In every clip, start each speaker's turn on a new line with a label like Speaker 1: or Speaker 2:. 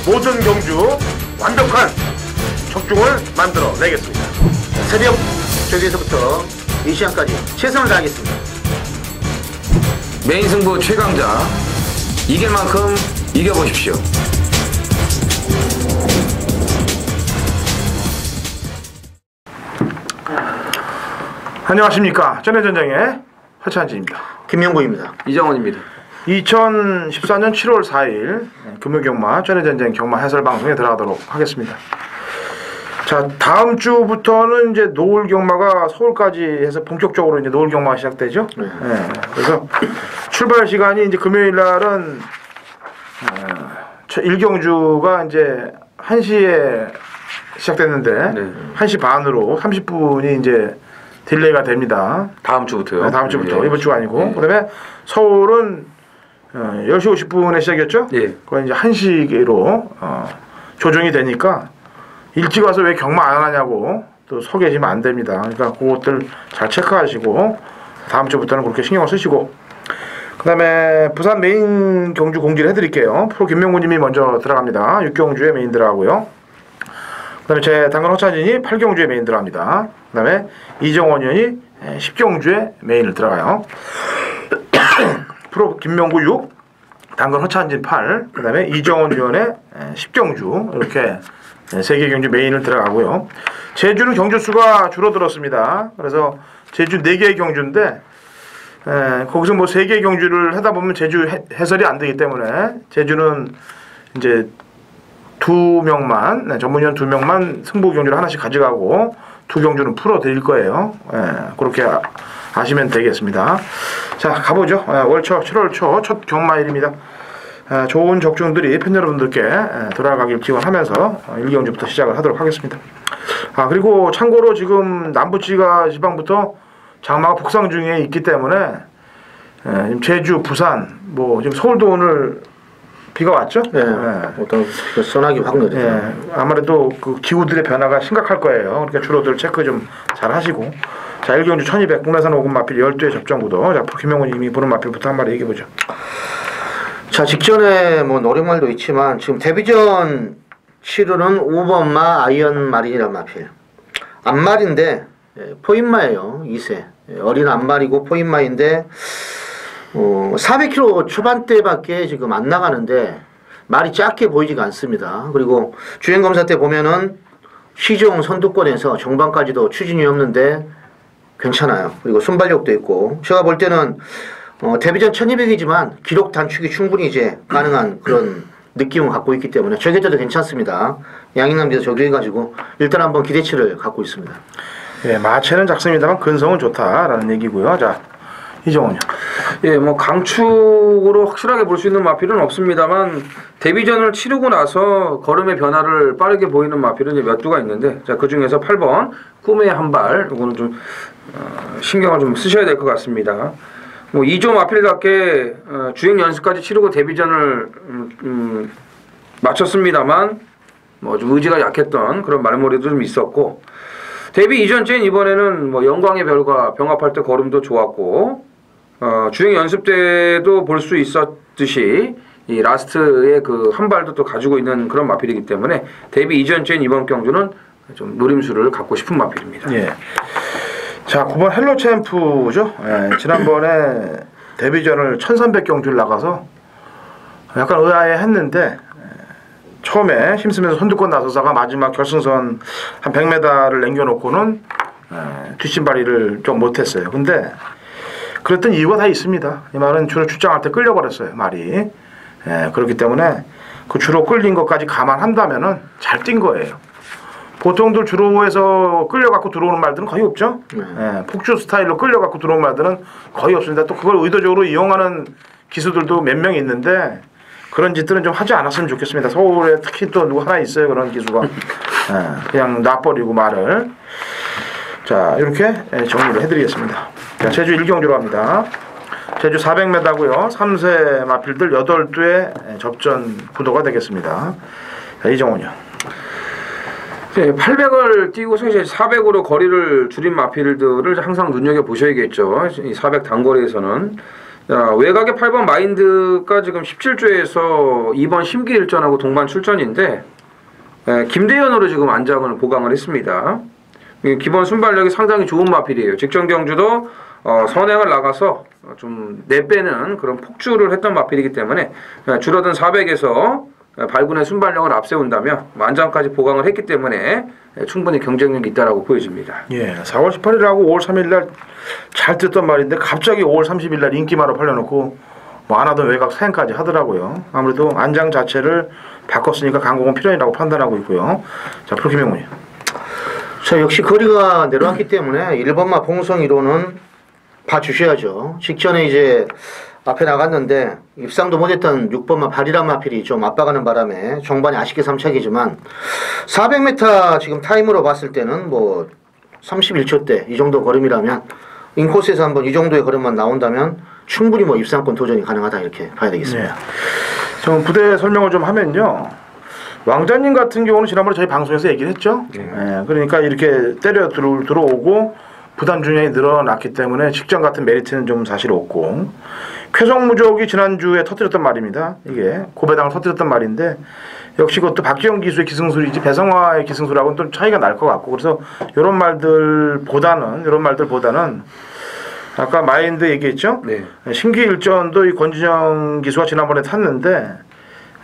Speaker 1: 모든 경주 완벽한 적중을 만들어 내겠습니다.
Speaker 2: 새벽 저기에서부터 이 시간까지 최선을 다하겠습니다.
Speaker 3: 메인 승부 최강자 이길 만큼 이겨보십시오.
Speaker 1: 안녕하십니까. 전해전쟁의 허찬진입니다.
Speaker 2: 김명구입니다.
Speaker 3: 이정원입니다.
Speaker 1: 2014년 7월 4일 금요경마 전해전쟁 경마 해설 방송에 들어가도록 하겠습니다. 자, 다음 주부터는 이제 노을 경마가 서울까지 해서 본격적으로 이제 노을 경마가 시작되죠. 네. 그래서 출발 시간이 이제 금요일 날은 1경주가 이제 1시에 시작됐는데
Speaker 3: 네.
Speaker 1: 1시 반으로 30분이 이제 딜레이가 됩니다.
Speaker 3: 다음 주부터요?
Speaker 1: 네, 다음 주부터.
Speaker 3: 네.
Speaker 1: 이번 주가 아니고.
Speaker 3: 네.
Speaker 1: 그다음에 서울은 10시 50분에 시작이었죠?
Speaker 3: 예.
Speaker 1: 그건 이제 1시로 조정이 되니까 일찍 와서 왜 경마 안 하냐고 또 서 계시면 안 됩니다. 그러니까 그것들 잘 체크하시고 다음 주부터는 그렇게 신경을 쓰시고, 그다음에 부산 메인 경주 공지를 해드릴게요. 프로 김명구님이 먼저 들어갑니다. 6경주에 메인 들어가고요. 그다음에 제 당근 허찬진이 8경주에 메인 들어갑니다. 그다음에 이정원 의원이 10경주에 메인을 들어가요. 프로 김명구 6, 당근 허찬진 8, 그다음에 이정원 의원의 10경주 이렇게 3개 경주 메인을 들어가고요. 제주는 경주 수가 줄어들었습니다. 그래서 제주 4개의 경주인데 거기서 뭐 3개의 경주를 하다 보면 제주 해설이 안 되기 때문에 제주는 이제 2명만, 전문위원 2명만 승부 경주를 하나씩 가져가고 2경주는 풀어 드릴 거예요. 그렇게 아시면 되겠습니다. 자, 가보죠. 월초 7월 초 첫 경마일입니다. 좋은 적중들이 팬 여러분들께 돌아가길 기원하면서 1경주부터 시작을 하도록 하겠습니다. 그리고 참고로 지금 남부지가 지방부터 장마가 북상 중에 있기 때문에 지금 제주, 부산, 뭐 지금 서울도 오늘 비가 왔죠?
Speaker 2: 네. 어떤 소나기 확 내리죠.
Speaker 1: 아무래도 그 기후들의 변화가 심각할 거예요. 그러니까 주로들 체크 좀 잘 하시고. 자, 1경주 1200 국내산 5금 마필 12회 접전 구도. 자, 김명훈 님이 보는 마필부터 한 마리 얘기해 보죠.
Speaker 2: 자, 직전에 뭐 노력말도 있지만 지금 데뷔전 치르는 5번마 아이언 마린이란 마필. 암말인데 포인마예요. 2세. 어린 암말이고 포인마인데 400kg 초반대밖에 지금 안 나가는데 말이 작게 보이지가 않습니다. 그리고 주행검사 때 보면은 시종 선두권에서 정방까지도 추진이 없는데 괜찮아요. 그리고 순발력도 있고 제가 볼 때는 데뷔전 1200이지만 기록 단축이 충분히 이제 가능한 그런 느낌을 갖고 있기 때문에 저기에도 괜찮습니다. 양인남비도 적용해가지고 일단 한번 기대치를 갖고 있습니다.
Speaker 1: 예, 마체는 작습니다만 근성은 좋다라는 얘기고요. 자, 이정원요.
Speaker 3: 예, 뭐 강축으로 확실하게 볼 수 있는 마필은 없습니다만 데뷔전을 치르고 나서 걸음의 변화를 빠르게 보이는 마필은 이제 몇 두가 있는데, 자, 그 중에서 8번 꿈의 한발, 이거는 좀 신경을 좀 쓰셔야 될 것 같습니다. 뭐 2조 마필답게 주행 연습까지 치르고 데뷔전을 마쳤습니다만 뭐 좀 의지가 약했던 그런 말머리도 좀 있었고, 데뷔 이전째인 이번에는 뭐 영광의 별과 병합할 때 걸음도 좋았고, 주행 연습 때도 볼 수 있었듯이 이 라스트의 그 한 발도 또 가지고 있는 그런 마필이기 때문에 데뷔 이전째인 이번 경주는 좀 노림수를 갖고 싶은 마필입니다.
Speaker 1: 예. 자, 9번 헬로 챔프죠. 예, 지난번에 데뷔전을 1300경주를 나가서 약간 의아해했는데 처음에 힘쓰면서 선두권 나서다가 마지막 결승선 한 100m를 남겨놓고는 뒷심발이를 좀 못했어요. 근데 그랬던 이유가 다 있습니다. 이 말은 주로 출장할 때 끌려버렸어요, 말이. 그렇기 때문에 그 주로 끌린 것까지 감안한다면은 잘 뛴 거예요. 보통들 주로에서 끌려갖고 들어오는 말들은 거의 없죠. 폭주 스타일로 끌려갖고 들어오는 말들은 거의 없습니다. 또 그걸 의도적으로 이용하는 기수들도 몇 명 있는데 그런 짓들은 좀 하지 않았으면 좋겠습니다. 서울에 특히 또 누구 하나 있어요, 그런 기수가. 그냥 놔버리고 말을. 자, 이렇게 정리를 해드리겠습니다. 자, 제주 1경주로 갑니다. 제주 400m고요. 3세 마필들 8두의 접전 구도가 되겠습니다. 자, 이정원이요.
Speaker 3: 네, 800을 띄고서 이제 400으로 거리를 줄인 마필들을 항상 눈여겨 보셔야겠죠. 이 400 단거리에서는 자, 외곽의 8번 마인드가 지금 17조에서 2번 심기일전하고 동반 출전인데 김대현으로 지금 안장을 보강을 했습니다. 기본 순발력이 상당히 좋은 마필이에요. 직전 경주도 선행을 나가서 좀 내빼는 그런 폭주를 했던 마필이기 때문에 줄어든 400에서 발군의 순발력을 앞세운다면 만장까지 보강을 했기 때문에 충분히 경쟁력이 있다라고 보여집니다.
Speaker 1: 예, 4월 18일하고 5월 3일 날 잘 듣던 말인데 갑자기 5월 30일 날 인기마로 팔려놓고 뭐 안 하던 외곽 사행까지 하더라고요. 아무래도 안장 자체를 바꿨으니까 강공은 필연이라고 판단하고 있고요. 자, 프로키명 문의.
Speaker 2: 자, 역시 거리가 내려왔기 때문에 1번마 봉성이로는 봐주셔야죠. 직전에 이제 앞에 나갔는데 입상도 못했던 6번마 발이란 마필이 좀 압박하는 바람에 종반이 아쉽게 3착이지만 400m 지금 타임으로 봤을 때는 뭐 31초대 이 정도 걸음이라면 인코스에서 한번 이 정도의 걸음만 나온다면 충분히 뭐 입상권 도전이 가능하다 이렇게 봐야 되겠습니다.
Speaker 1: 네. 좀 부대 설명을 좀 하면요. 왕자님 같은 경우는 지난번에 저희 방송에서 얘기를 했죠. 예, 그러니까 이렇게 때려 들어오고 부담 중량이 늘어났기 때문에 직전 같은 메리트는 좀 사실 없고 쾌성무적이 지난주에 터뜨렸던 말입니다. 이게 고배당을 터뜨렸던 말인데 역시 그것도 박지영 기수의 기승술이지 배성화의 기승술하고는 좀 차이가 날 것 같고 그래서 이런 말들보다는 아까 마인드 얘기했죠.
Speaker 3: 네.
Speaker 1: 신기일전도 이 권진영 기수가 지난번에 탔는데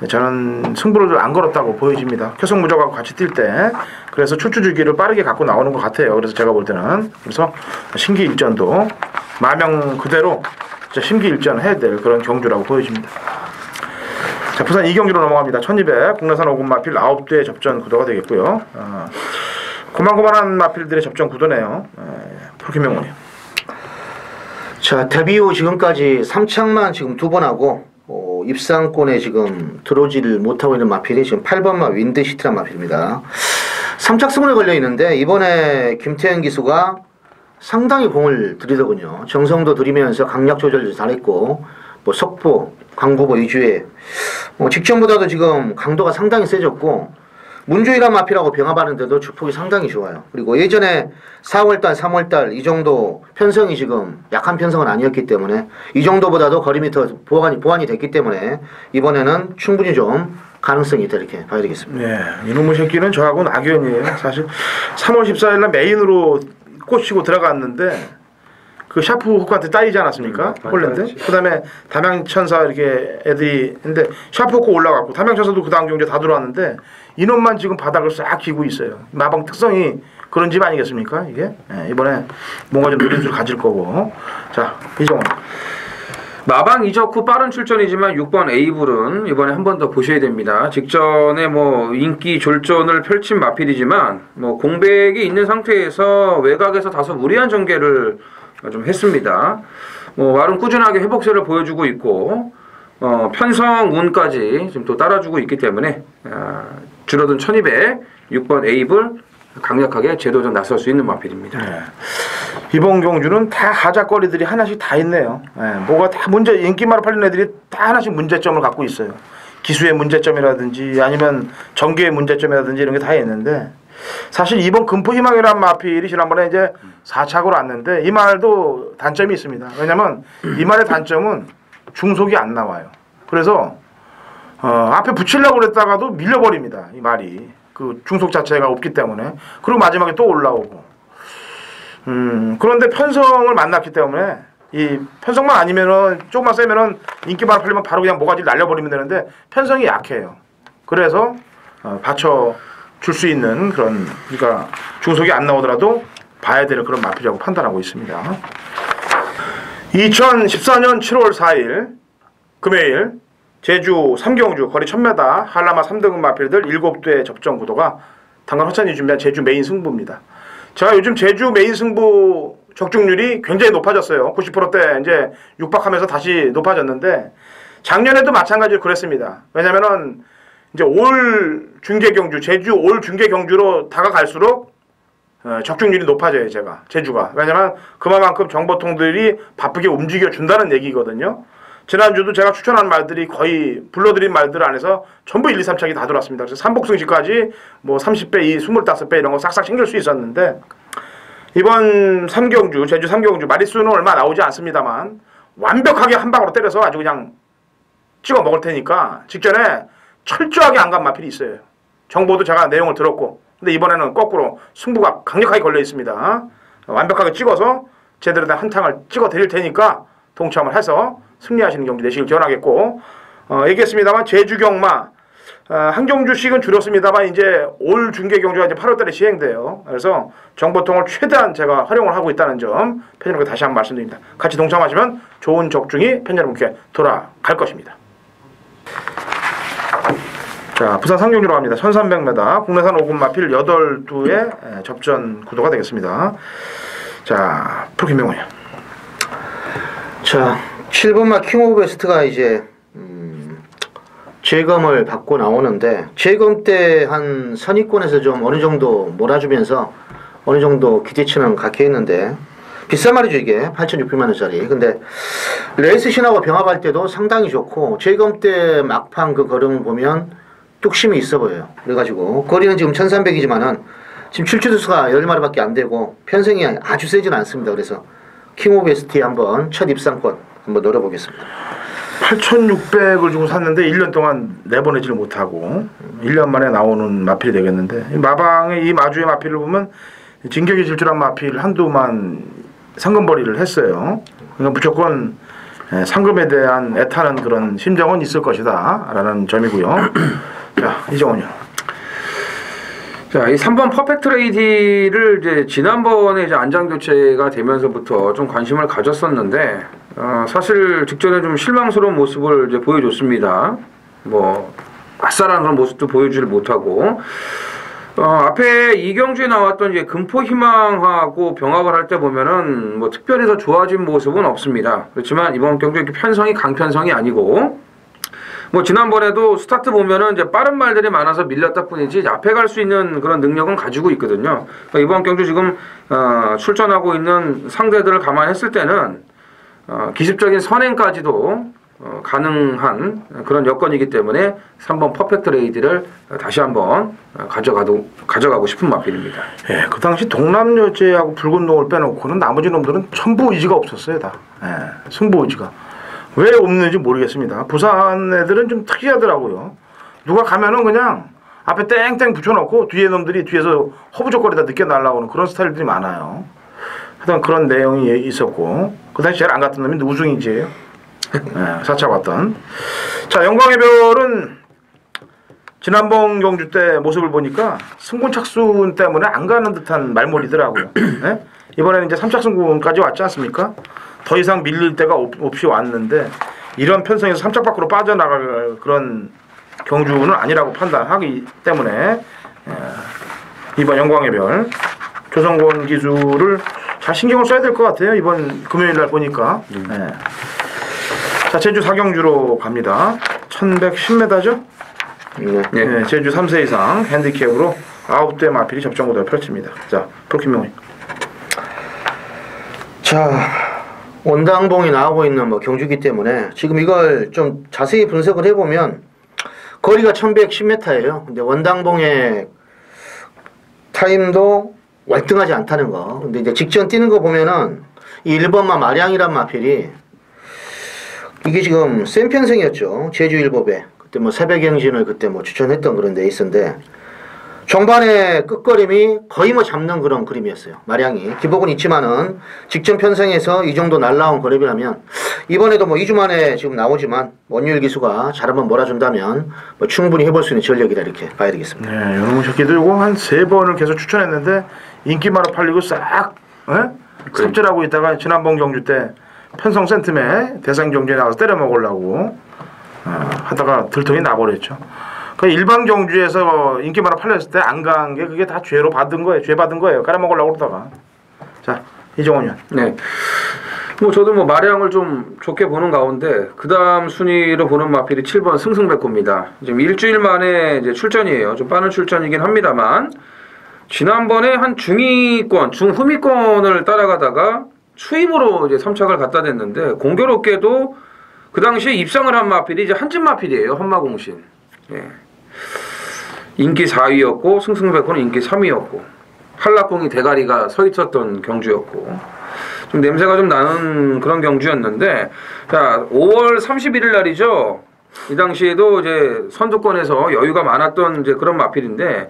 Speaker 1: 저는 승부를 안 걸었다고 보여집니다. 쾌성무적하고 같이 뛸 때 그래서 출주주기를 빠르게 갖고 나오는 것 같아요. 그래서 제가 볼 때는 그래서 신기일전도 마명 그대로 신기일전 해야 될 그런 경주라고 보여집니다. 자, 부산 2경기로 넘어갑니다. 1200 국내산 5군 마필 9대 접전 구도가 되겠고요. 고만고만한 마필들의 접전 구도네요. 프로키명 문의.
Speaker 2: 자, 데뷔 후 지금까지 3착만 지금 2번 하고 입상권에 지금 들어오지를 못하고 있는 마필이 지금 8번마 윈드시트란 마필입니다. 3착 승부에 걸려 있는데 이번에 김태현 기수가 상당히 공을 들이더군요. 정성도 들이면서 강약 조절도 잘했고 뭐 속보, 강구보 위주의 직전보다도 지금 강도가 상당히 세졌고 문주이란 마필하고 병합하는데도 주폭이 상당히 좋아요. 그리고 예전에 4월달, 3월달 이 정도 편성이 지금 약한 편성은 아니었기 때문에 이 정도보다도 걸음이 더 보완이 됐기 때문에 이번에는 충분히 좀 가능성이 있다 이렇게 봐야 되겠습니다.
Speaker 1: 네, 이놈의 새끼는 저하고는 악연이에요. 사실 3월 14일 날 메인으로 꽂히고 들어갔는데 그 샤프 호크한테 따이지 않았습니까? 홀랜드. 그다음에 담양천사 이렇게 애들이 근데 샤프 호크 올라갔고 담양천사도 그 다음 경기에 다 들어왔는데 이놈만 지금 바닥을 싹 기고 있어요. 마방 특성이 그런 집 아니겠습니까? 이게 이번에 뭔가 좀 노림수를 가질 거고. 자, 이정원.
Speaker 3: 마방 이적 후 빠른 출전이지만 6번 에이블은 이번에 한 번 더 보셔야 됩니다. 직전에 뭐 인기 졸전을 펼친 마필이지만 뭐 공백이 있는 상태에서 외곽에서 다소 무리한 전개를 좀 했습니다. 뭐 말은 꾸준하게 회복세를 보여주고 있고 편성 운까지 지금 또 따라주고 있기 때문에 줄어든 1200 6번 에이블 강력하게 재도전 나설 수 있는 마필입니다.
Speaker 1: 네. 이번 경주는 다 하자거리들이 하나씩 다 있네요. 뭐가 다 인기마로 팔린 애들이 다 하나씩 문제점을 갖고 있어요. 기수의 문제점이라든지 아니면 전개의 문제점이라든지 이런 게 다 있는데 사실 이번 금포희망이라는 마필이 지난번에 이제 4착으로 왔는데 이 말도 단점이 있습니다. 왜냐면 이 말의 단점은 중속이 안 나와요. 그래서 앞에 붙이려고 그랬다가도 밀려버립니다. 이 말이. 그 중속 자체가 없기 때문에. 그리고 마지막에 또 올라오고. 그런데 편성을 만났기 때문에 이 편성만 아니면은 조금만 세면은 인기만 팔리면 바로 그냥 모가지를 날려버리면 되는데 편성이 약해요. 그래서 받쳐 줄 수 있는 그런 그러니까 중속이 안 나오더라도 봐야 될 그런 마필이라고 판단하고 있습니다. 2014년 7월 4일 금요일 제주 3경주 거리 1000m 한라마 3등급 마필들 7대 접전 구도가 당간 허찬이 준비한 제주 메인 승부입니다. 제가 요즘 제주 메인 승부 적중률이 굉장히 높아졌어요. 90%대 이제 육박하면서 다시 높아졌는데 작년에도 마찬가지로 그랬습니다. 왜냐면은 이제 올 중계 경주, 제주 올 중계 경주로 다가갈수록 적중률이 높아져요, 제주가. 왜냐면 그만큼 정보통들이 바쁘게 움직여 준다는 얘기거든요. 지난주도 제가 추천한 말들이 거의 불러드린 말들 안에서 전부 1, 2, 3착이 다 들어왔습니다. 그래서 삼복승시까지 뭐 30배, 25배 이런 거 싹싹 챙길 수 있었는데 이번 3경주, 제주 3경주 마리수는 얼마 나오지 않습니다만 완벽하게 한 방으로 때려서 아주 그냥 찍어 먹을 테니까 직전에 철저하게 안 간 마필이 있어요. 정보도 제가 내용을 들었고, 근데 이번에는 거꾸로 승부가 강력하게 걸려 있습니다. 완벽하게 찍어서 제대로 된 한탕을 찍어 드릴 테니까 동참을 해서 승리하시는 경기 되시길 기원하겠고, 얘기했습니다만 제주 경마 한 경주씩은 줄였습니다만 이제 올 중계 경주가 이제 8월달에 시행돼요. 그래서 정보통을 최대한 제가 활용을 하고 있다는 점 팬 여러분께 다시 한번 말씀드립니다. 같이 동참하시면 좋은 적중이 팬 여러분께 돌아갈 것입니다. 자, 부산 상경주로 갑니다. 1300m 국내산 5군 마필 8두의 접전 구도가 되겠습니다. 자, 프로 김명훈이요.
Speaker 2: 자, 7번마 킹 오브 베스트가 이제 재검을 받고 나오는데, 재검 때 한 선입권에서 좀 어느 정도 몰아주면서 어느 정도 기대치는 갖게 했는데, 비싼 말이죠 이게. 8,600만 원짜리. 근데 레이스 신하고 병합할 때도 상당히 좋고, 재검 때 막판 그 걸음을 보면 뚝심이 있어 보여요. 그래가지고 거리는 지금 1300이지만은 지금 출주수가 10마리밖에 안 되고 편성이 아주 세진 않습니다. 그래서 킹 오브 베스트에 한번 첫 입상권 한번 노려보겠습니다.
Speaker 1: 8,600을 주고 샀는데 1년 동안 내보내지를 못하고 1년 만에 나오는 마필이 되겠는데, 이 마방의 이 마주의 마필을 보면 진격의 질주란 마필 한두만 상금벌이를 했어요. 그러니까 무조건 상금에 대한 애타는 그런 심정은 있을 것이다 라는 점이고요. 자, 이정원이요.
Speaker 3: 자, 이 3번 퍼펙트 레이디를 이제 지난번에 이제 안장 교체가 되면서부터 좀 관심을 가졌었는데, 사실 직전에 좀 실망스러운 모습을 이제 보여줬습니다. 뭐 아싸라는 그런 모습도 보여주지 못하고, 앞에 이경주에 나왔던 이제 금포희망하고 병합을 할 때 보면은 뭐 특별히 더 좋아진 모습은 없습니다. 그렇지만 이번 경주 이렇게 편성이 강편성이 아니고, 뭐 지난번에도 스타트 보면은 이제 빠른 말들이 많아서 밀렸다 뿐이지 이제 앞에 갈 수 있는 그런 능력은 가지고 있거든요. 그러니까 이번 경주 지금 출전하고 있는 상대들을 감안했을 때는 기습적인 선행까지도 가능한 그런 여건이기 때문에 3번 퍼펙트 레이디를 다시 한번 가져가고 싶은 마필입니다.
Speaker 1: 예, 그 당시 동남여제하고 붉은 동을 빼놓고는 나머지 놈들은 전부 의지가 없었어요, 다. 예, 승부 의지가. 왜 없는지 모르겠습니다. 부산 애들은 좀 특이하더라고요. 누가 가면은 그냥 앞에 땡땡 붙여놓고 뒤에 놈들이 뒤에서 허부적거리다 늦게 날라오는 그런 스타일들이 많아요. 하여튼 그런 내용이 있었고, 그 당시 제일 안 갔던 놈이 우승이지예요. 네, 4차 봤던. 자, 영광의 별은 지난번 경주 때 모습을 보니까 승군착순 때문에 안 가는 듯한 말몰이더라고요. 네? 이번에는 이제 3차 승군까지 왔지 않습니까? 더 이상 밀릴 데가 없이 왔는데, 이런 편성에서 3차 밖으로 빠져나갈 그런 경주는 아니라고 판단하기 때문에 이번 영광의 별 조성권 기수를 잘 신경을 써야 될 것 같아요. 이번 금요일날 보니까. 네. 자, 제주 사경주로 갑니다. 1110m죠? 네, 제주 3세 이상 핸디캡으로 9대 마필이 접전구도를 펼칩니다. 자, 프로킴명이.
Speaker 2: 자, 원당봉이 나오고 있는 뭐 경주기 때문에 지금 이걸 좀 자세히 분석을 해보면 거리가 1110m예요. 근데 원당봉의 타임도 월등하지 않다는 거. 근데 이제 직전 뛰는 거 보면은 이 1번마 마량이란 마필이 이게 지금 센 편성이었죠. 제주 일법에 그때 뭐 새벽행진을 그때 뭐 추천했던 그런 레이스인데, 종반의 끝걸음이 거의 뭐 잡는 그런 그림이었어요. 마량이 기복은 있지만은 직전 편성에서 이 정도 날라온 그림이라면 이번에도 뭐 2주 만에 지금 나오지만 원유일 기수가 잘 한번 몰아준다면 뭐 충분히 해볼 수 있는 전력이다 이렇게 봐야 되겠습니다.
Speaker 1: 네, 요놈의 새끼 들고 한 3번을 계속 추천했는데 인기마로 팔리고 싹 삽질하고 있다가 지난번 경주 때 편성 센트에 대상 경주에 나가서 때려 먹으려고 하다가 들통이 나버렸죠. 그 일반 경주에서 인기마로 팔렸을 때 안 간 게 그게 다 죄로 받은 거예요. 죄 받은 거예요. 깔아먹으려고 그러다가. 자, 이정원 의원.
Speaker 3: 네. 뭐 저도 뭐 마량을 좀 좋게 보는 가운데 그 다음 순위로 보는 마필이 7번 승승백호입니다. 지금 일주일 만에 이제 출전이에요. 좀 빠른 출전이긴 합니다만 지난번에 한 중위권, 중후미권을 따라가다가 추임으로 이제 3착을 갖다 댔는데 공교롭게도 그 당시에 입상을 한 마필이 이제 한진 마필이에요. 헌마공신. 예. 인기 4위였고 승승백호는 인기 3위였고 한락궁이 대가리가 서 있었던 경주였고, 좀 냄새가 좀 나는 그런 경주였는데, 자 5월 31일 날이죠. 이 당시에도 이제 선두권에서 여유가 많았던 이제 그런 마필인데,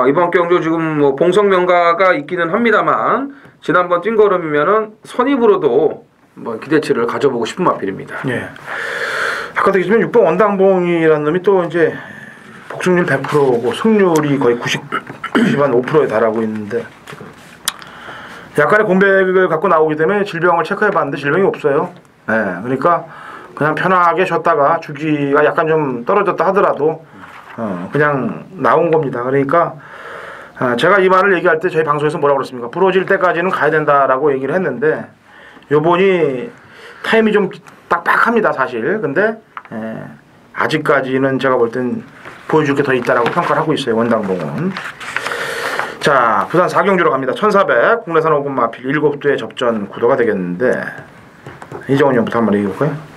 Speaker 3: 이번 경주 지금 뭐 봉성명가가 있기는 합니다만 지난번 뛴 걸음이면은 선입으로도 뭐 기대치를 가져보고 싶은 마필입니다.
Speaker 1: 예. 아까도 얘기했지만 6번 원당봉이라는 놈이 또 이제 복승률 100%고 승률이 거의 95%에 달하고 있는데 약간의 공백을 갖고 나오기 때문에 질병을 체크해봤는데 질병이 없어요. 예. 그러니까 그냥 편하게 쉬었다가 주기가 약간 좀 떨어졌다 하더라도 그냥 나온 겁니다. 그러니까 제가 이 말을 얘기할 때 저희 방송에서 뭐라고 그랬습니까? 부러질 때까지는 가야 된다라고 얘기를 했는데 요번이 타임이 좀 빡빡합니다 사실. 근데 아직까지는 제가 볼 땐 보여줄 게 더 있다라고 평가를 하고 있어요. 원당봉은. 자, 부산 4경주로 갑니다. 1400 국내산 5군 마필 7두의 접전 구도가 되겠는데 이정원 형부터 한번 얘기해볼까요?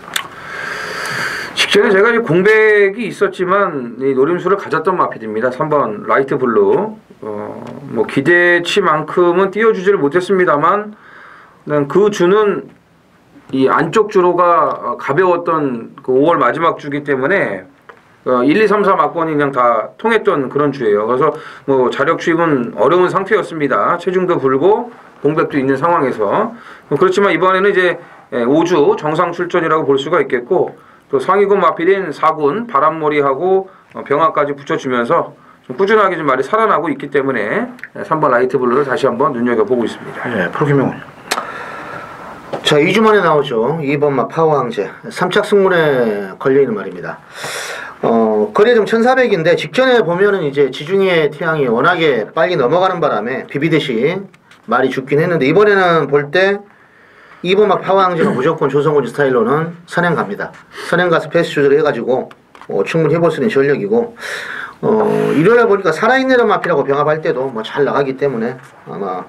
Speaker 3: 직전에 제가 이제 공백이 있었지만 이 노림수를 가졌던 마필입니다. 3번 라이트 블루. 뭐 기대치만큼은 띄워주지를 못했습니다만 그 주는 이 안쪽 주로가 가벼웠던 그 5월 마지막 주기 때문에 1, 2, 3, 4 막권이 그냥 다 통했던 그런 주예요. 그래서 뭐 자력 주입은 어려운 상태였습니다. 체중도 불고 공백도 있는 상황에서. 그렇지만 이번에는 이제 5주 정상 출전이라고 볼 수가 있겠고, 또 상위군 마필인 4군 바람몰이하고 병화까지 붙여주면서 좀 꾸준하게 좀 말이 살아나고 있기 때문에 3번 라이트 블루를 다시 한번 눈여겨보고 있습니다.
Speaker 1: 네, 프로기명은요.
Speaker 2: 자, 2주 만에 나오죠. 2번 막 파워항제 3착 승문에 걸려있는 말입니다. 거리점 1400인데 직전에 보면은 이제 지중해 태양이 워낙에 빨리 넘어가는 바람에 비비듯이 말이 죽긴 했는데, 이번에는 볼 때 2번 막 파워항제가 무조건 조성훈 스타일로는 선행 갑니다. 선행 가서 페이스 조절을 해가지고 충분히 해볼 수 있는 전력이고, 일요일에 보니까 살아있는 마피라고 병합할 때도 뭐 잘 나가기 때문에 아마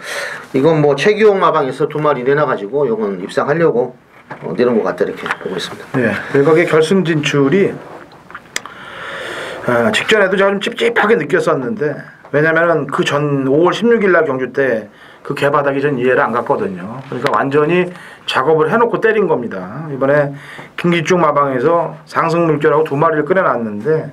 Speaker 2: 이건 뭐 최기용 마방에서 2마리 내놔가지고 이건 입상하려고 내놓은 것 같다 이렇게 보고 있습니다.
Speaker 1: 네, 외곽의 결승 진출이 직전에도 제가 좀 찝찝하게 느꼈었는데, 왜냐면은 그 전 5월 16일 날 경주 때 그 개바닥이 전 이해를 안 갔거든요. 그러니까 완전히 작업을 해놓고 때린 겁니다. 이번에 김기중 마방에서 상승물결하고 2마리를 꺼내놨는데,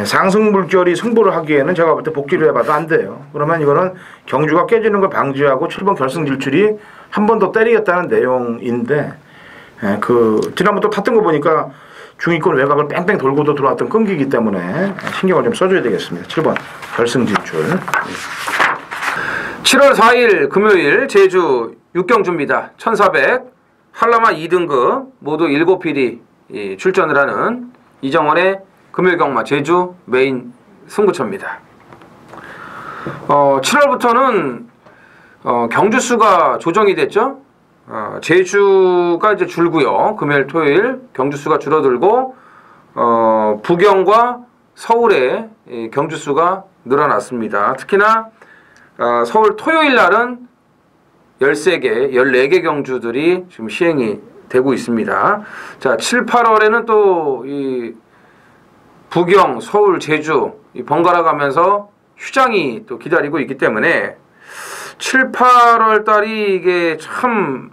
Speaker 1: 상승물결이 승부를 하기에는 제가 볼 때 복귀를 해봐도 안 돼요. 그러면 이거는 경주가 깨지는 걸 방지하고 7번 결승 진출이 한 번 더 때리겠다는 내용인데, 지난번 또 탔던 거 보니까 중위권 외곽을 뺑뺑 돌고도 들어왔던 끈기이기 때문에 신경을 좀 써줘야 되겠습니다. 7번 결승 진출.
Speaker 3: 7월 4일 금요일 제주 6경주입니다. 1400 한라마 2등급 모두 7필이 출전을 하는 이정원의 금요일 경마 제주 메인 승부처입니다. 7월부터는 경주수가 조정이 됐죠. 제주가 이제 줄고요. 금요일, 토요일 경주수가 줄어들고 부경과 서울의 경주수가 늘어났습니다. 특히나 서울 토요일 날은 13개, 14개 경주들이 지금 시행이 되고 있습니다. 자, 7, 8월에는 또 이 부경, 서울, 제주 번갈아 가면서 휴장이 또 기다리고 있기 때문에 7, 8월 달이 이게 참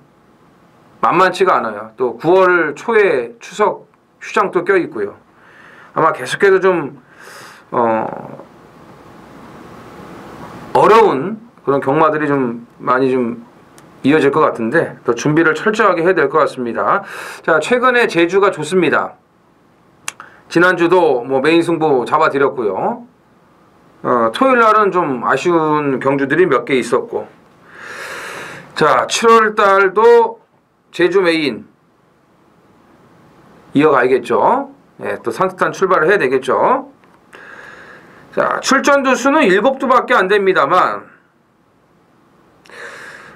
Speaker 3: 만만치가 않아요. 또 9월 초에 추석 휴장도 껴있고요. 아마 계속해서 좀 어려운 그런 경마들이 좀 많이 좀 이어질 것 같은데 더 준비를 철저하게 해야 될 것 같습니다. 자, 최근에 제주가 좋습니다. 지난주도 뭐 메인 승부 잡아드렸고요. 토요일 날은 좀 아쉬운 경주들이 몇 개 있었고, 자, 7월 달도 제주 메인 이어가야겠죠. 네, 또 산뜻한 출발을 해야 되겠죠. 자, 출전 두수는 7두밖에 안 됩니다만,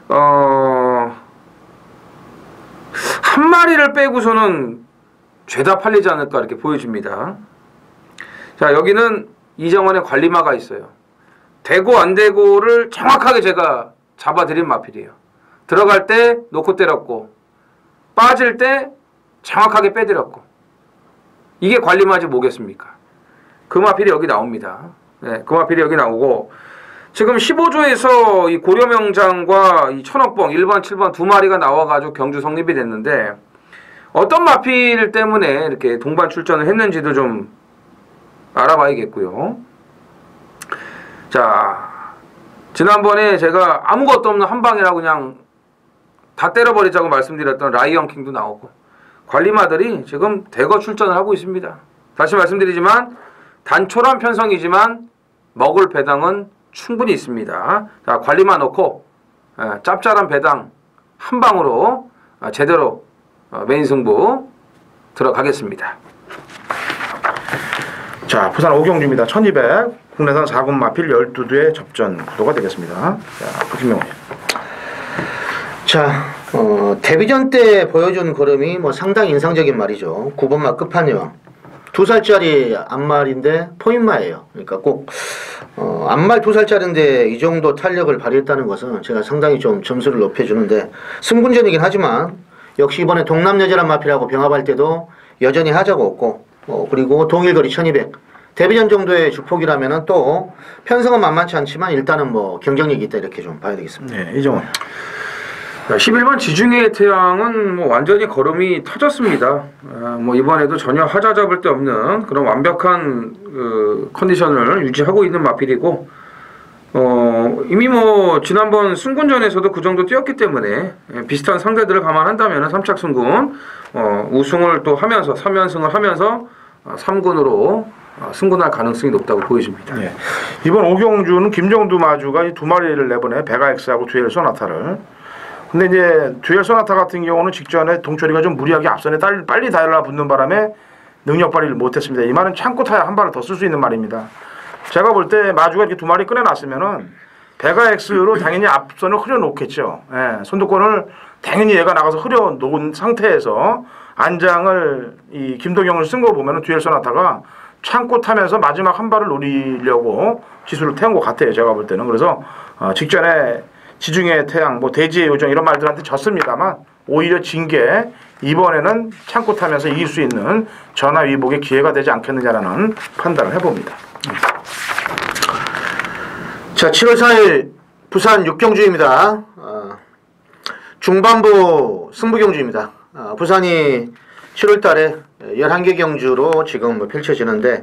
Speaker 3: 한 마리를 빼고서는 죄다 팔리지 않을까 이렇게 보여집니다. 자, 여기는 이정원의 관리마가 있어요. 되고 안 되고를 정확하게 제가 잡아드린 마필이에요. 들어갈 때 놓고 때렸고, 빠질 때 정확하게 빼드렸고, 이게 관리마지 뭐겠습니까? 그 마필이 여기 나옵니다. 네, 그 마필이 여기 나오고, 지금 15조에서 이 고려명장과 이 천억봉 1번, 7번 두 마리가 나와가지고 경주 성립이 됐는데 어떤 마필 때문에 이렇게 동반 출전을 했는지도 좀 알아봐야겠고요. 자, 지난번에 제가 아무것도 없는 한방이라고 그냥 다 때려버리자고 말씀드렸던 라이언 킹도 나오고 관리마들이 지금 대거 출전을 하고 있습니다. 다시 말씀드리지만 단촐한 편성이지만 먹을 배당은 충분히 있습니다. 자, 관리만 넣고 짭짤한 배당 한 방으로 제대로 메인 승부 들어가겠습니다.
Speaker 1: 자, 부산 오경주입니다. 1200 국내산 4군 마필 12두의 접전 구도가 되겠습니다. 자, 박진명 의원.
Speaker 2: 자, 데뷔전 때 보여준 걸음이 뭐 상당히 인상적인 말이죠. 9번마 끝판왕. 2살짜리 암말인데 포인마예요. 그러니까 꼭 암말 2살짜리인데 이 정도 탄력을 발휘했다는 것은 제가 상당히 좀 점수를 높여주는데 승분전이긴 하지만 역시 이번에 동남여자란 마필하고 병합할 때도 여전히 하자가 없고 그리고 동일거리 1200 데뷔전 정도의 주폭이라면은 또 편성은 만만치 않지만 일단은 뭐 경쟁력이 있다 이렇게 좀 봐야 되겠습니다.
Speaker 1: 네, 이정원.
Speaker 3: 11번 지중해 태양은 뭐 완전히 걸음이 터졌습니다. 뭐 이번에도 전혀 하자 잡을 데 없는 그런 완벽한 컨디션을 유지하고 있는 마필이고 이미 뭐 지난번 승군전에서도 그 정도 뛰었기 때문에 비슷한 상대들을 감안한다면 3착 승군 우승을 또 하면서 3연승을 하면서 3군으로 승군할 가능성이 높다고 보여집니다.
Speaker 1: 네. 이번 오경주는 김정두 마주가 이 두 마리를 내보내 베가엑스하고 듀엘 소나타를. 근데 이제 듀엘 소나타 같은 경우는 직전에 동철이가 좀 무리하게 앞선에 빨리 달라붙는 바람에 능력 발휘를 못했습니다. 이 말은 참고 타야 한 발을 더 쓸 수 있는 말입니다. 제가 볼 때 마주가 이렇게 두 마리 꺼내놨으면은 베가엑스로 당연히 앞선을 흐려놓겠죠. 예, 선두권을 당연히 얘가 나가서 흐려놓은 상태에서 안장을 이 김동영을 쓴 거 보면은 듀엘 소나타가 참고 타면서 마지막 한 발을 노리려고 기술을 태운 것 같아요. 제가 볼 때는. 그래서 직전에 지중해 태양, 뭐 대지의 요정 이런 말들한테 졌습니다만 오히려 진 게 이번에는 참고 타면서 이길 수 있는 전화위복의 기회가 되지 않겠느냐라는 판단을 해봅니다.
Speaker 2: 자, 7월 4일 부산 육경주입니다. 중반부 승부경주입니다. 부산이 7월 달에 11개 경주로 지금 뭐 펼쳐지는데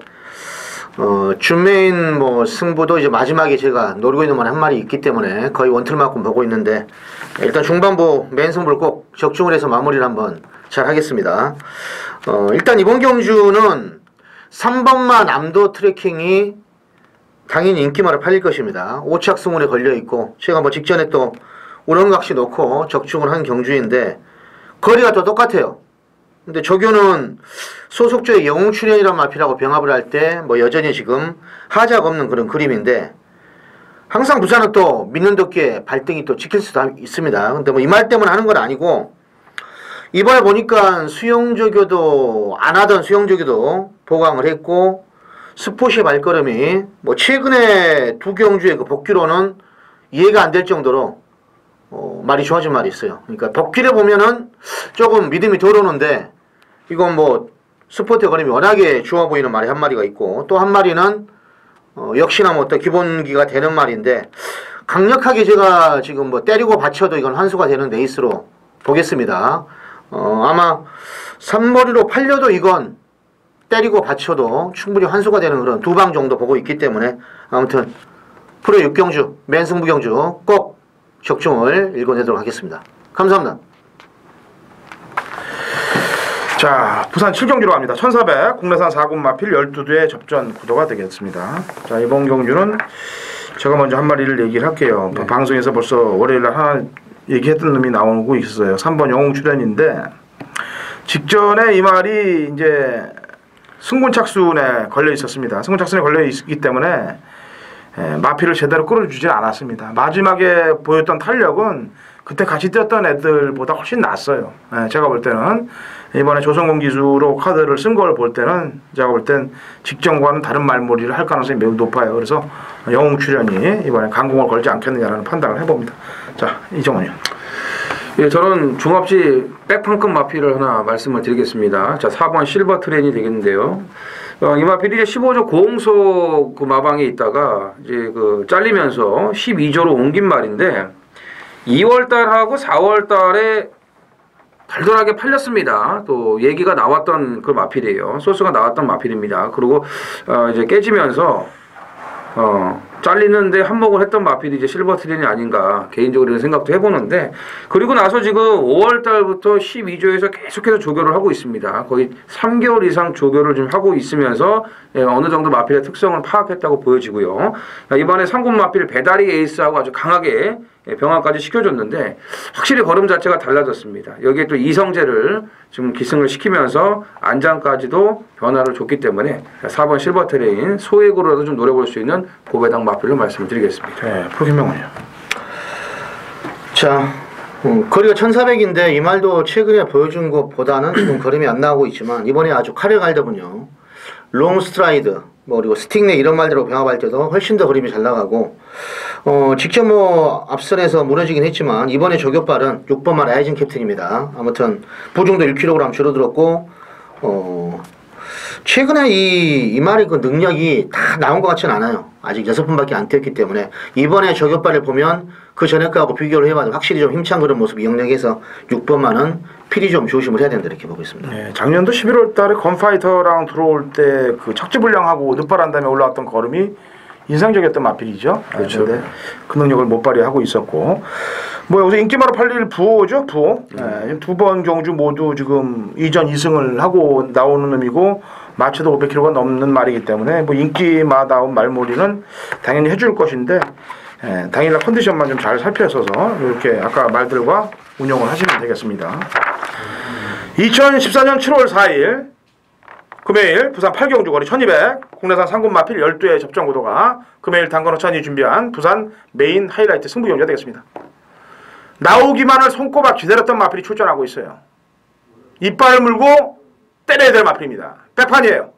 Speaker 2: 준메인 뭐 승부도 이제 마지막에 제가 노리고 있는 말 한 마리 있기 때문에 거의 원틀만큼 보고 있는데 일단 중반부 메인 승부를 꼭 적중을 해서 마무리를 한번 잘 하겠습니다. 일단 이번 경주는 3번마 남도 트래킹이 당연히 인기말을 팔릴 것입니다. 5착 승운에 걸려있고 제가 뭐 직전에 또 우렁각시 놓고 적중을 한 경주인데 거리가 또 똑같아요. 근데 조교는 소속조의 영웅출연이라는 마필하고 병합을 할 때 뭐 여전히 지금 하자가 없는 그런 그림인데 항상 부산은 또 믿는 덕기에 발등이 또 지킬 수도 있습니다. 근데 뭐 이 말 때문에 하는 건 아니고 이번에 보니까 수영조교도 안 하던 수영조교도 보강을 했고 스포시 발걸음이 뭐 최근에 두 경주의 그 복귀로는 이해가 안 될 정도로 말이 좋아진 말이 있어요. 그러니까 복귀를 보면은 조금 믿음이 덜 오는데 이건 뭐 스포트 걸음이 워낙에 좋아 보이는 말이 한 마리가 있고 또 한 마리는 역시나 뭐 또 기본기가 되는 말인데 강력하게 제가 지금 뭐 때리고 받쳐도 이건 환수가 되는 레이스로 보겠습니다. 아마 3머리로 팔려도 이건 때리고 받쳐도 충분히 환수가 되는 그런 두 방 정도 보고 있기 때문에 아무튼 프로 6경주 맨승부경주 꼭 적중을 읽어내도록 하겠습니다. 감사합니다.
Speaker 1: 자, 부산 7경주로 갑니다. 1400 국내산 4군 마필 12두의 접전 구도가 되겠습니다. 자, 이번 경주는 제가 먼저 한 마리를 얘기를 할게요.
Speaker 3: 네.
Speaker 1: 방송에서 벌써 월요일날 하나 얘기했던 놈이 나오고 있었어요. 3번 영웅 출연인데 직전에 이 말이 이제 승군착순에 걸려 있었습니다. 승군착순에 걸려 있기 때문에 마필을 제대로 끌어주질 않았습니다. 마지막에 보였던 탄력은 그때 같이 뛰었던 애들보다 훨씬 낫어요. 제가 볼 때는 이번에 조성공 기수로 카드를 쓴 걸 볼 때는 제가 볼 땐 직전과는 다른 말머리를 할 가능성이 매우 높아요. 그래서 영웅 출연이 이번에 강공을 걸지 않겠느냐라는 판단을 해봅니다. 자, 이정원이요.
Speaker 3: 예, 저는 종합지 백판급 마필을 하나 말씀을 드리겠습니다. 자, 4번 실버 트렌이 되겠는데요. 이 마필이 이제 15조 고홍소 그 마방에 있다가 이제 그 잘리면서 12조로 옮긴 말인데 2월달하고 4월달에 덜덜하게 팔렸습니다. 또 얘기가 나왔던 그 마필이에요. 소스가 나왔던 마필입니다. 그리고 이제 깨지면서 잘리는데 한몫을 했던 마필이 이제 실버트린이 아닌가 개인적으로 이런 생각도 해보는데 그리고 나서 지금 5월달부터 12조에서 계속해서 조교를 하고 있습니다. 거의 3개월 이상 조교를 좀 하고 있으면서 어느 정도 마필의 특성을 파악했다고 보여지고요. 이번에 상군 마필 배다리 에이스하고 아주 강하게 병합까지 시켜줬는데 확실히 걸음 자체가 달라졌습니다. 여기에 또 이성재를 지금 기승을 시키면서 안장까지도 변화를 줬기 때문에 4번 실버트레인 소액으로라도 좀 노려볼 수 있는 고배당 마필로 말씀을 드리겠습니다.
Speaker 1: 네, 프로김명훈이요.
Speaker 2: 자, 거리가 1400인데 이 말도 최근에 보여준 것보다는 좀 걸음이 안 나오고 있지만 이번에 아주 칼을 갈더군요. 롱 스트라이드, 그리고 스틱네 이런 말대로 병합할 때도 훨씬 더 그림이 잘 나가고 직접 앞선에서 무너지긴 했지만 이번에 조교발은 6번만 라이징 캡틴입니다. 아무튼 부중도 1kg 줄어들었고 최근에 이 말의 그 능력이 다 나온 것 같지는 않아요. 아직 6번밖에 안 뛰었기 때문에 이번에 저격발을 보면 그 전에 거하고 비교를 해봐도 확실히 좀 힘찬 그런 모습이 역력해서 6번만은 필히 좀 조심을 해야 된다 이렇게 보고 있습니다.
Speaker 1: 네, 작년도 11월 달에 건파이터랑 들어올 때 그 착지불량하고 늑발한 다음에 올라왔던 걸음이 인상적이었던 마필이죠.
Speaker 3: 그렇죠.
Speaker 1: 네, 그 능력을 못 발휘하고 있었고 뭐 여기서 인기마로 팔릴 부호죠. 부호. 네, 두 번 경주 모두 지금 이전 2승을 하고 나오는 놈이고 마체도 500kg가 넘는 말이기 때문에 뭐 인기마다운 말몰이는 당연히 해줄 것인데 당일날 컨디션만 좀 잘 살펴서서 이렇게 아까 말들과 운영을 하시면 되겠습니다. 2014년 7월 4일 금요일 부산 8경주 거리 1200 국내산 상군 마필 12회 접전 구도가 금요일 당근호천이 준비한 부산 메인 하이라이트 승부 경기가 되겠습니다. 나오기만을 손꼽아 기다렸던 마필이 출전하고 있어요. 이빨을 물고 때려야 될 마필입니다. 백판이에요.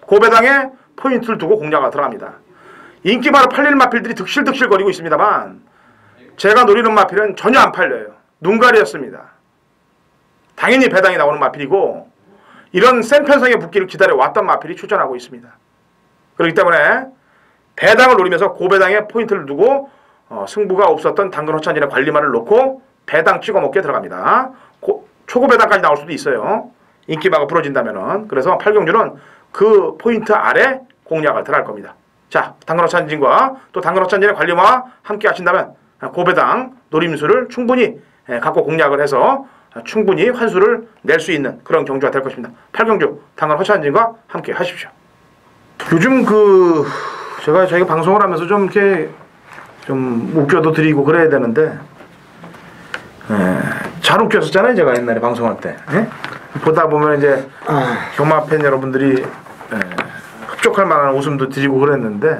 Speaker 1: 고배당에 포인트를 두고 공략가 들어갑니다. 인기마로 팔릴 마필들이 득실득실 거리고 있습니다만 제가 노리는 마필은 전혀 안 팔려요. 눈가리였습니다. 당연히 배당이 나오는 마필이고 이런 센 편성의 붙기를 기다려왔던 마필이 출전하고 있습니다. 그렇기 때문에 배당을 노리면서 고배당에 포인트를 두고 승부가 없었던 당근호찬진의 관리만을 놓고 배당 찍어먹게 들어갑니다. 초고배당까지 나올 수도 있어요. 인기마가 부러진다면은. 그래서 8경주는 그 포인트 아래 공략을 들어갈 겁니다. 자, 당근호찬진과 또 당근호찬진의 관리와 함께 하신다면 고배당 노림수를 충분히 갖고 공략을 해서 충분히 환수를 낼 수 있는 그런 경주가 될 것입니다. 8경주 당근호찬진과 함께 하십시오. 요즘 저희가 방송을 하면서 좀 이렇게 좀 웃겨도 드리고 그래야 되는데 잘 웃겼었잖아요. 제가 옛날에 방송할 때 보다 보면 이제 경마 팬 여러분들이 흡족할 만한 웃음도 드리고 그랬는데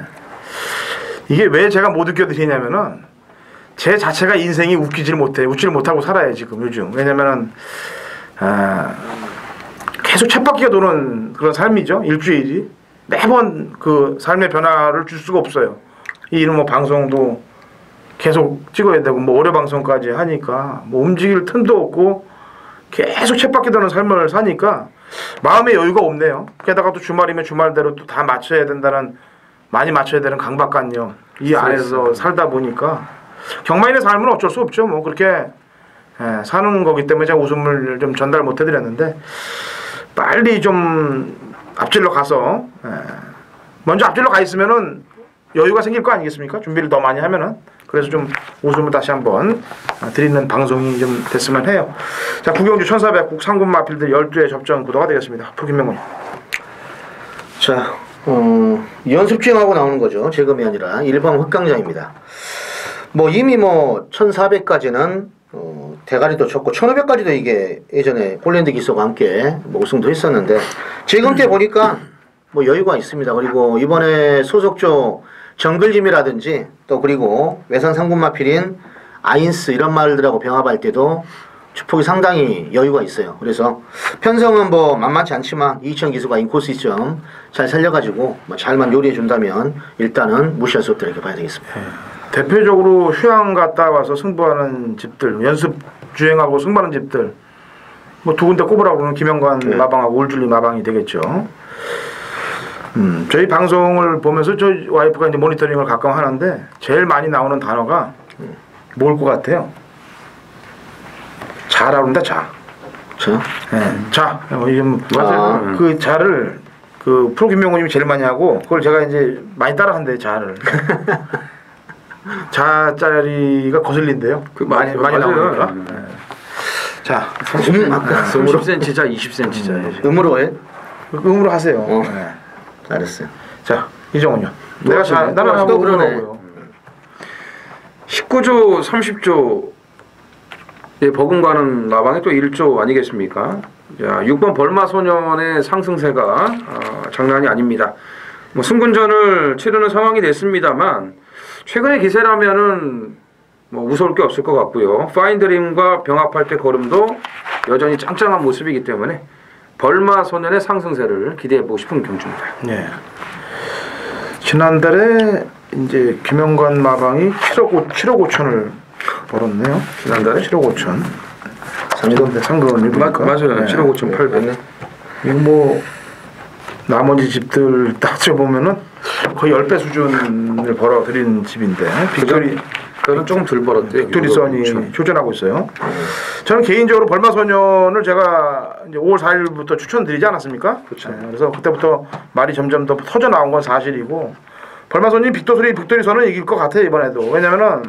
Speaker 1: 이게 왜 제가 못 웃겨드리냐면은 제 자체가 인생이 웃지를 못하고 살아요 지금 요즘. 왜냐면은 계속 쳇바퀴가 도는 그런 삶이죠. 일주일이 매번 그 삶의 변화를 줄 수가 없어요. 이런 뭐 방송도 계속 찍어야 되고 뭐 월요 방송까지 하니까 뭐 움직일 틈도 없고 계속 쳇바퀴 도는 삶을 사니까 마음의 여유가 없네요. 게다가 또 주말이면 주말대로 또 다 많이 맞춰야 되는 강박관념 이 안에서 살다 보니까 경마인의 삶은 어쩔 수 없죠. 뭐 그렇게 사는 거기 때문에 제가 웃음을 좀 전달 못 해드렸는데 빨리 좀 앞질러 가서 먼저 앞질러 가 있으면은 여유가 생길 거 아니겠습니까? 준비를 더 많이 하면은. 그래서 좀 웃음을 다시 한번 드리는 방송이 좀 됐으면 해요. 자, 구경주 1400국 상군 마필들 12회 접전 구도가 되겠습니다. 프로김명훈.
Speaker 2: 자, 연습 주행하고 나오는 거죠. 재검이 아니라 일반 흑강장입니다. 뭐 이미 1400까지는 대가리도 쳤고 1500까지도 이게 예전에 홀랜드 기소가 함께 우승도 했었는데 지금 때 보니까 여유가 있습니다. 그리고 이번에 소속조 정글짐이라든지 또 그리고 외산 상군 마필인 아인스 이런 말들하고 병합할 때도 주폭이 상당히 여유가 있어요. 그래서 편성은 만만치 않지만 2000 기수가 인코스 시점 잘 살려가지고 잘만 요리해 준다면 일단은 무시할 수 없다 이렇게 봐야 되겠습니다.
Speaker 1: 대표적으로 휴양 갔다 와서 승부하는 집들, 연습 주행하고 승부하는 집들 두 군데 꼽으라고 그러는 김영관 마방하고 울줄리 마방이 되겠죠. 저희 방송을 보면서 저희 와이프가 이제 모니터링을 가끔 하는데 제일 많이 나오는 단어가 뭘 것 같아요? 자라고 합니다. 자.
Speaker 2: 자,
Speaker 1: 네. 자. 이게 뭐
Speaker 2: 맞아요.
Speaker 1: 그 자를 그 프로 김명호님이 제일 많이 하고 그걸 제가 이제 많이 따라한대요. 자를. 자자리가 거슬린대요. 많이
Speaker 3: 맞아요.
Speaker 1: 나오니까. 네. 자.
Speaker 2: 아까
Speaker 3: 30cm 자, 20cm 자.
Speaker 2: 음으로 해?
Speaker 1: 음으로 하세요.
Speaker 2: 어.
Speaker 1: 네.
Speaker 2: 알았어요.
Speaker 1: 자, 이정훈요. 내가 자, 나는
Speaker 2: 또
Speaker 1: 하고
Speaker 2: 그러네.
Speaker 1: 그러고요.
Speaker 3: 19조 30조 예, 버금가는 나방이 또 1조 아니겠습니까? 자, 6번 벌마 소년의 상승세가 장난이 아닙니다. 뭐 승군전을 치르는 상황이 됐습니다만 최근의 기세라면은 뭐 무서울 게 없을 것 같고요. 파인드림과 병합할 때 걸음도 여전히 짱짱한 모습이기 때문에 벌마 소년의 상승세를 기대해 보고 싶은 경주입니다.
Speaker 1: 네. 지난달에 이제 김영관 마방이 7억 5천을 벌었네요.
Speaker 3: 지난달에?
Speaker 1: 7억 5천.
Speaker 2: 상금.
Speaker 1: 상금을 보니까.
Speaker 3: 맞아요. 7억 5,800.
Speaker 1: 이거 뭐 나머지 집들 따져보면은 거의 10배 수준을 벌어들인 집인데 빅토리
Speaker 3: 저는 조금 덜 벌었대요.
Speaker 1: 빅토리 선이 효전하고 있어요. 저는 개인적으로 벌마소년을 제가 이제 5월 4일부터 추천드리지 않았습니까?
Speaker 3: 그렇죠.
Speaker 1: 네, 그래서 그때부터 말이 점점 더 터져 나온 건 사실이고 벌마소년이 빅토리 선을 이길 것 같아요 이번에도. 왜냐면은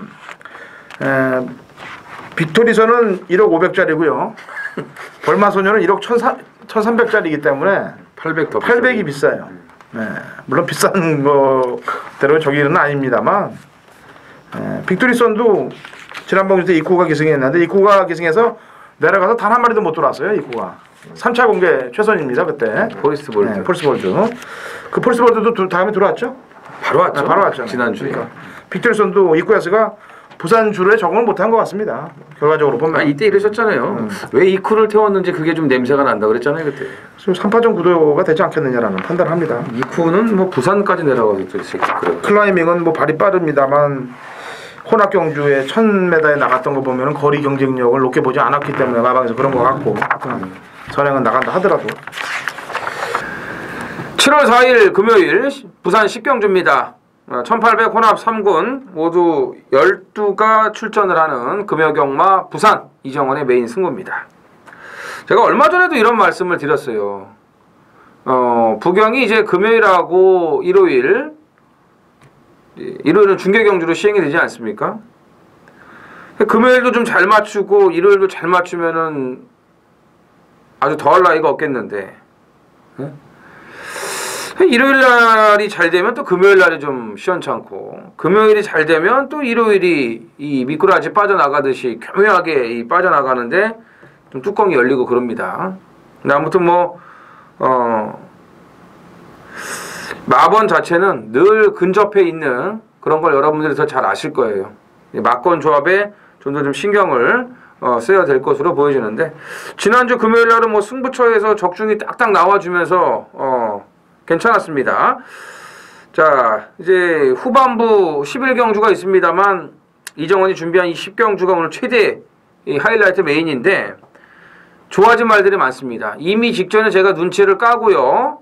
Speaker 1: 빅토리 선은 1억 500짜리고요. 벌마소년은 1억 1,300짜리이기 때문에
Speaker 3: 800 더
Speaker 1: 800이 비싸요. 네, 물론 비싼 거대로 저기는 아닙니다만 빅토리 선도 지난번 때 이쿠가 기승했는데 이쿠가 기승해서 내려가서 단 한 마리도 못 들어왔어요. 이쿠가 3차 공개 최선입니다 그때.
Speaker 3: 포리스트 볼드.
Speaker 1: 네, 폴스볼드. 그 폴스볼드도 다음에 들어왔죠?
Speaker 3: 바로 왔죠.
Speaker 1: 바로 왔죠.
Speaker 3: 지난주에.
Speaker 1: 그러니까 빅토리 선도 이쿠야스가 부산 주로에 적응을 못한 것 같습니다. 결과적으로 보면.
Speaker 3: 이때 이러셨잖아요. 왜 이쿠를 태웠는지 그게 좀 냄새가 난다 그랬잖아요 그때.
Speaker 1: 지금 3파전 구도가 되지 않겠느냐라는 판단을 합니다.
Speaker 3: 이쿠는 뭐 부산까지 내려가서 그래요.
Speaker 1: 클라이밍은 뭐 발이 빠릅니다만 혼합 경주에 1000m에 나갔던 거 보면은 거리 경쟁력을 높게 보지 않았기 때문에 마방에서 그런 것 같고 선행은 나간다 하더라도
Speaker 3: 7월 4일 금요일 부산 10경주입니다. 1800 혼합 3군 모두 12가 출전을 하는 금여경마 부산 이정원의 메인 승부입니다. 제가 얼마 전에도 이런 말씀을 드렸어요. 부경이 이제 금요일하고 일요일은 중계경주로 시행이 되지 않습니까? 금요일도 좀 잘 맞추고 일요일도 잘 맞추면은 아주 더할 나위가 없겠는데 일요일 날이 잘 되면 또 금요일 날이 좀 시원찮고 금요일이 잘 되면 또 일요일이 이 미꾸라지 빠져나가듯이 교묘하게 빠져나가는데 좀 뚜껑이 열리고 그럽니다. 근데 아무튼 뭐 마번 자체는 늘 근접해 있는 그런 걸 여러분들이 더 잘 아실 거예요. 막권 조합에 좀 더 좀 신경을 써야 될 것으로 보여지는데 지난주 금요일 날은 뭐 승부처에서 적중이 딱딱 나와주면서 괜찮았습니다. 자, 이제 후반부 11경주가 있습니다만 이정원이 준비한 이 10경주가 오늘 최대 이 하이라이트 메인인데 좋아진 말들이 많습니다. 이미 직전에 제가 눈치를 까고요.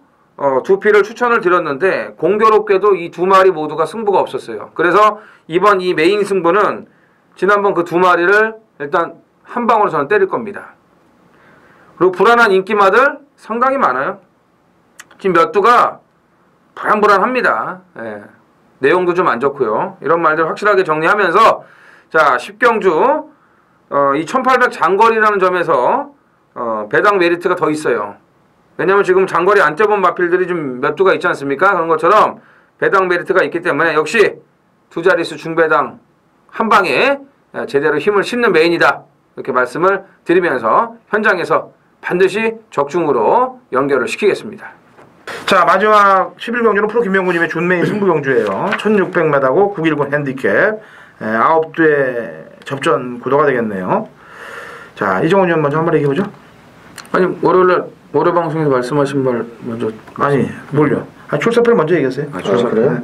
Speaker 3: 두 피를 추천을 드렸는데 공교롭게도 이 두 마리 모두가 승부가 없었어요. 그래서 이번 이 메인 승부는 지난번 그 두 마리를 일단 한 방으로 저는 때릴 겁니다. 그리고 불안한 인기마들 상당히 많아요. 지금 몇 두가 불안합니다. 예. 내용도 좀 안 좋고요. 이런 말들 확실하게 정리하면서 자 10경주 이 1800 장거리라는 점에서 배당 메리트가 더 있어요. 왜냐하면 지금 장거리 안 떼본 마필들이 좀 몇 두가 있지 않습니까? 그런 것처럼 배당 메리트가 있기 때문에 역시 두 자릿수 중배당 한 방에 제대로 힘을 싣는 메인이다. 이렇게 말씀을 드리면서 현장에서 반드시 적중으로 연결을 시키겠습니다.
Speaker 1: 자 마지막 11경주는 프로 김명구님의 준메인 승부경주예요. 1600m고 919 핸디캡 9대 접전 구도가 되겠네요. 자 이정훈 의원 먼저 한번 얘기해보죠.
Speaker 3: 아니 월요 방송에서 말씀하신 말 먼저
Speaker 1: 아니 뭘요? 출사표를 먼저 얘기했어요.
Speaker 2: 출사표. 그래요?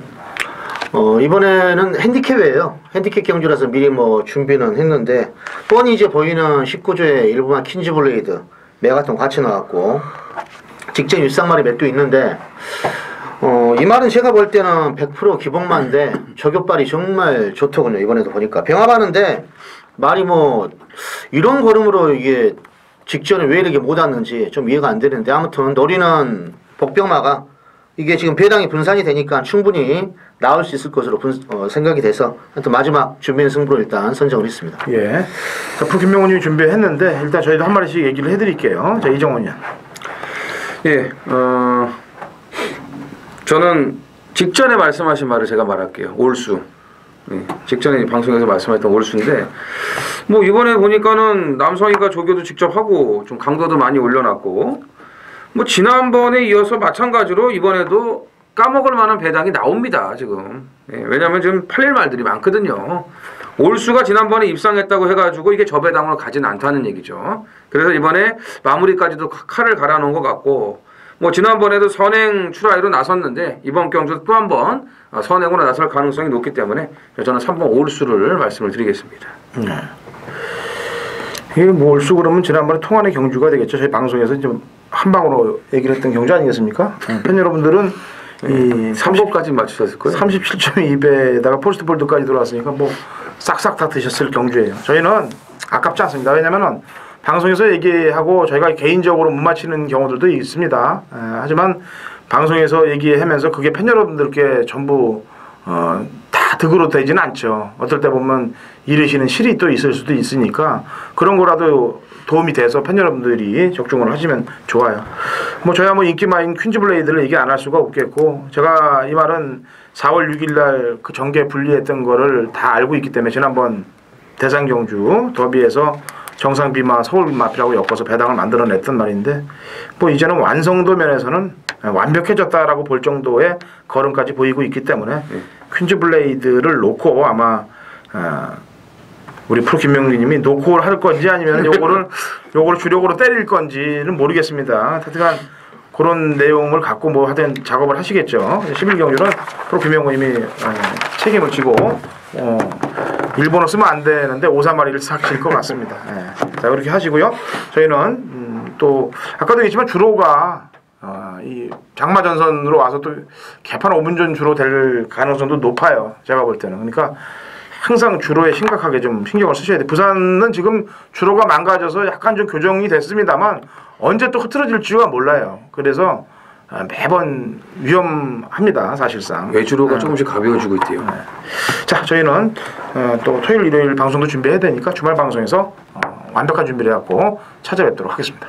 Speaker 2: 이번에는 핸디캡이에요. 핸디캡 경주라서 미리 뭐 준비는 했는데 뻔히 이제 보이는 19조의 일부만 킨즈블레이드 메가톤 같이 나왔고 직전 윗상말이 몇 두 있는데 이 말은 제가 볼 때는 100% 기복만데 저격발이 정말 좋더군요. 이번에도 보니까 병합하는데 말이 뭐 이런 걸음으로 이게 직전에 왜 이렇게 못 왔는지 좀 이해가 안 되는데 아무튼 노리는 복병마가 이게 지금 배당이 분산이 되니까 충분히 나올 수 있을 것으로 생각이 돼서 하여튼 마지막 준비는 승부로 일단 선정을 했습니다.
Speaker 1: 예. 자, 프로 김명훈님이 준비했는데 일단 저희도 한 마리씩 얘기를 해드릴게요. 자, 이정훈 님.
Speaker 3: 예, 저는 직전에 말씀하신 말을 제가 말할게요. 올수. 예, 직전에 방송에서 말씀했던 올수인데 뭐 이번에 보니까는 남성이가 조교도 직접 하고 좀 강도도 많이 올려놨고 뭐 지난번에 이어서 마찬가지로 이번에도 까먹을 만한 배당이 나옵니다. 지금. 예, 왜냐하면 지금 팔릴 말들이 많거든요. 올수가 지난번에 입상했다고 해가지고 이게 저 배당으로 가진 않다는 얘기죠. 그래서 이번에 마무리까지도 칼을 갈아놓은 것 같고 뭐 지난번에도 선행 출하위로 나섰는데 이번 경주도 또 한 번 선행으로 나설 가능성이 높기 때문에 저는 3번 올수를 말씀을 드리겠습니다.
Speaker 1: 이게 뭐 올수 그러면 지난번에 통안의 경주가 되겠죠. 저희 방송에서 좀 한 방으로 얘기를 했던 경주 아니겠습니까? 팬 여러분들은 이
Speaker 3: 3번까지 맞추셨을 거예요.
Speaker 1: 37.2배에다가 포스트 볼드까지 들어왔으니까 뭐 싹싹 다 드셨을 경주예요. 저희는 아깝지 않습니다. 왜냐면은 방송에서 얘기하고 저희가 개인적으로 못 맞히는 경우들도 있습니다. 하지만 방송에서 얘기하면서 그게 팬 여러분들께 전부 다 득으로 되지는 않죠. 어떨 때 보면 잃으시는 실이 또 있을 수도 있으니까 그런 거라도 도움이 돼서 팬 여러분들이 적중을 하시면 좋아요. 뭐 저희가 뭐 인기마인 퀸즈블레이드를 얘기 안 할 수가 없겠고 제가 이 말은 4월 6일 날 그 정계 분리했던 거를 다 알고 있기 때문에 지난번 대상경주 더비에서 정상비마 서울비마 앞이라고 엮어서 배당을 만들어냈던 말인데 뭐 이제는 완성도 면에서는 완벽해졌다라고 볼 정도의 걸음까지 보이고 있기 때문에 퀸즈블레이드를 놓고 아마 우리 프로 김명리님이 놓고 할 건지 아니면 요거를 주력으로 때릴 건지는 모르겠습니다. 하여간 그런 내용을 갖고 뭐 하여튼 작업을 하시겠죠. 11경주는 프로 김명리님이 책임을 지고 일본어 쓰면 안 되는데 오사마리를 삭힐 것 같습니다. 자 그렇게 하시고요. 저희는 또 아까도 얘기했지만 주로가 이 장마 전선으로 와서 또 개판 5분전 주로 될 가능성도 높아요. 제가 볼 때는. 그러니까 항상 주로에 심각하게 좀 신경을 쓰셔야 돼요. 부산은 지금 주로가 망가져서 약간 좀 교정이 됐습니다만 언제 또 흐트러질지가 몰라요. 그래서 매번 위험합니다. 사실상.
Speaker 3: 외주로가 조금씩 가벼워지고 있대요.
Speaker 1: 자, 저희는 또 토요일, 일요일 방송도 준비해야 되니까 주말 방송에서 완벽한 준비를 해갖고 찾아뵙도록 하겠습니다.